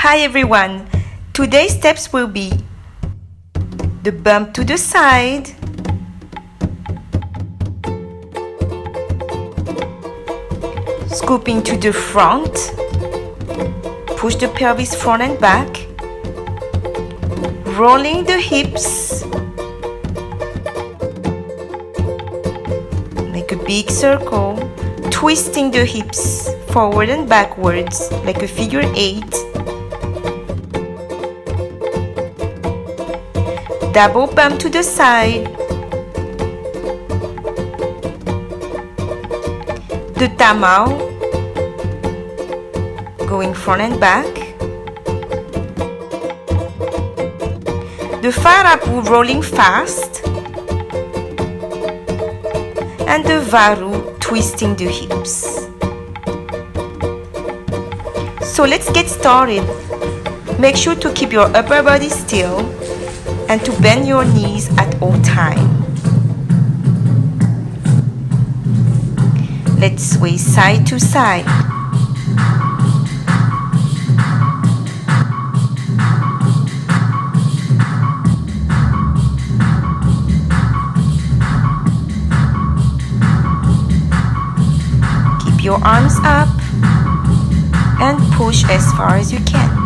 Hi everyone, today's steps will be the bump to the side, scooping to the front, push the pelvis front and back, rolling the hips, make a big circle, twisting the hips forward and backwards like a figure 8, double bump to the side, the tamau, going front and back, the farapu rolling fast, and the varu twisting the hips. So let's get started. Make sure to keep your upper body still and to bend your knees at all times. Let's sway side to side. Keep your arms up and push as far as you can.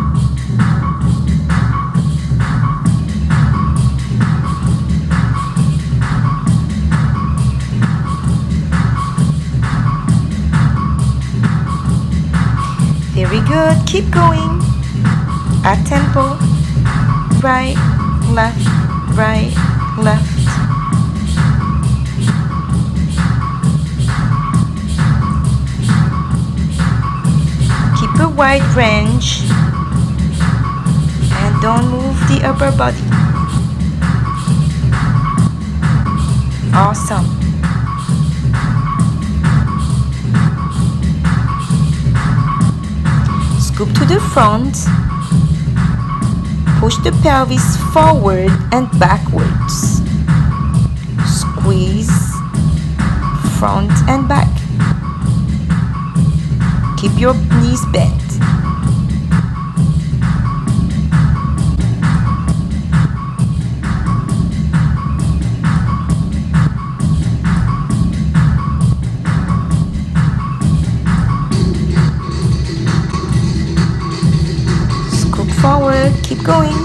Very good, keep going at tempo, right, left, right, left. Keep a wide range and don't move the upper body. Awesome. Scoop to the front, push the pelvis forward and backwards, squeeze front and back, keep your knees bent. Forward, keep going.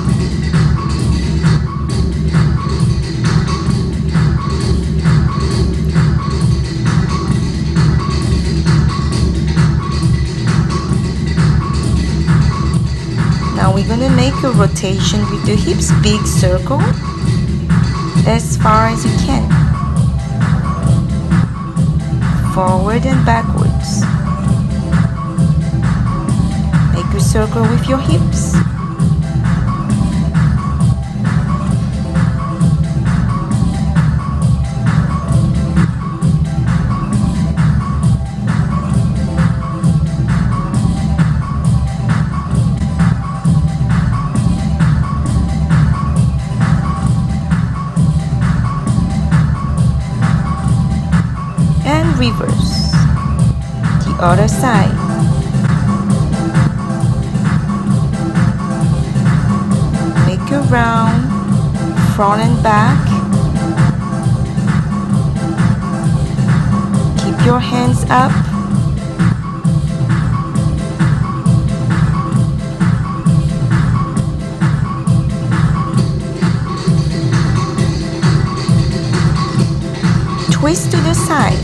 Now we're gonna make a rotation with the hips, big circle, as far as you can. Forward and backwards. Make a circle with your hips. And reverse. The other side. Around, front and back. Keep your hands up. Twist to the side.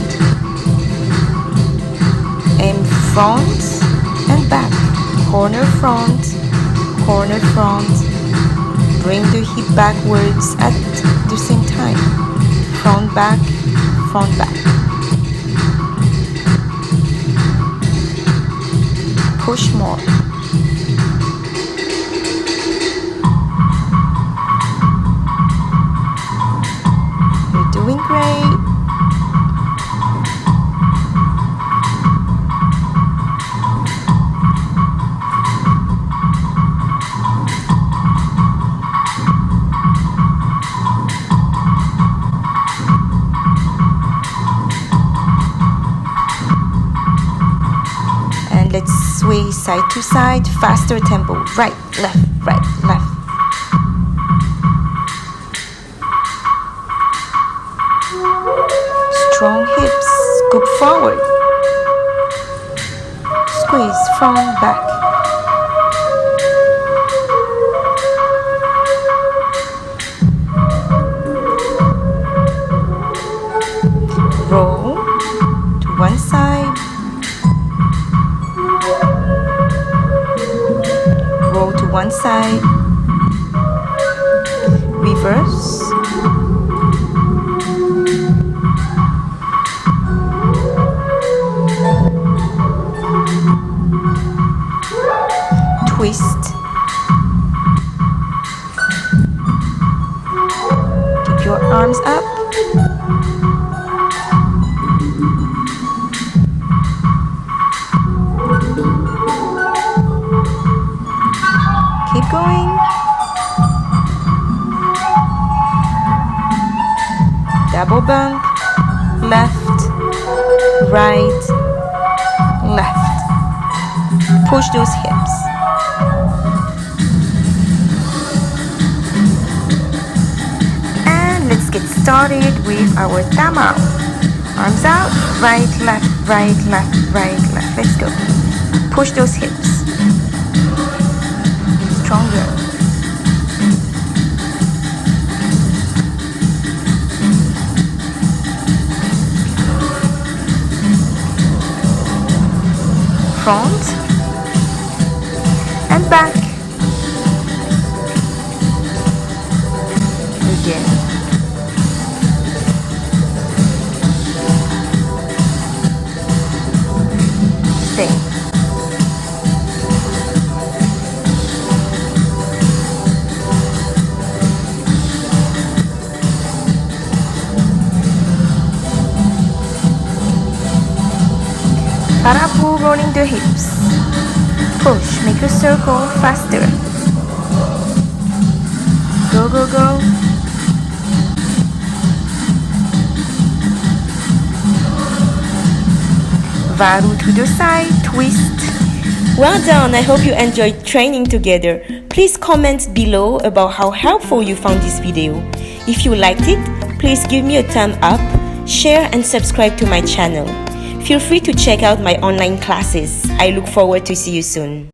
Aim front and back. Corner front, corner front. Bring the hip backwards at the same time. Front, back, front, back. Push more. You're doing great. Sway side to side, faster tempo. Right, left, left. Strong hips, scoop forward. Squeeze from back. Roll to one side. Roll to one side. Reverse. Twist. Keep your arms up. Keep going. Double bump. Left, right, left. Push those hips. Let's get started with our tama. Arms out, right, left, right, left. Let's go. Push those hips. Stronger. Front and back. Again. Stay. Karapu, rolling the hips. Push, make a circle faster. Go, go, go. Varu to the side, twist. Well done, I hope you enjoyed training together. Please comment below about how helpful you found this video. If you liked it, please give me a thumb up, share and subscribe to my channel. Feel free to check out my online classes. I look forward to see you soon.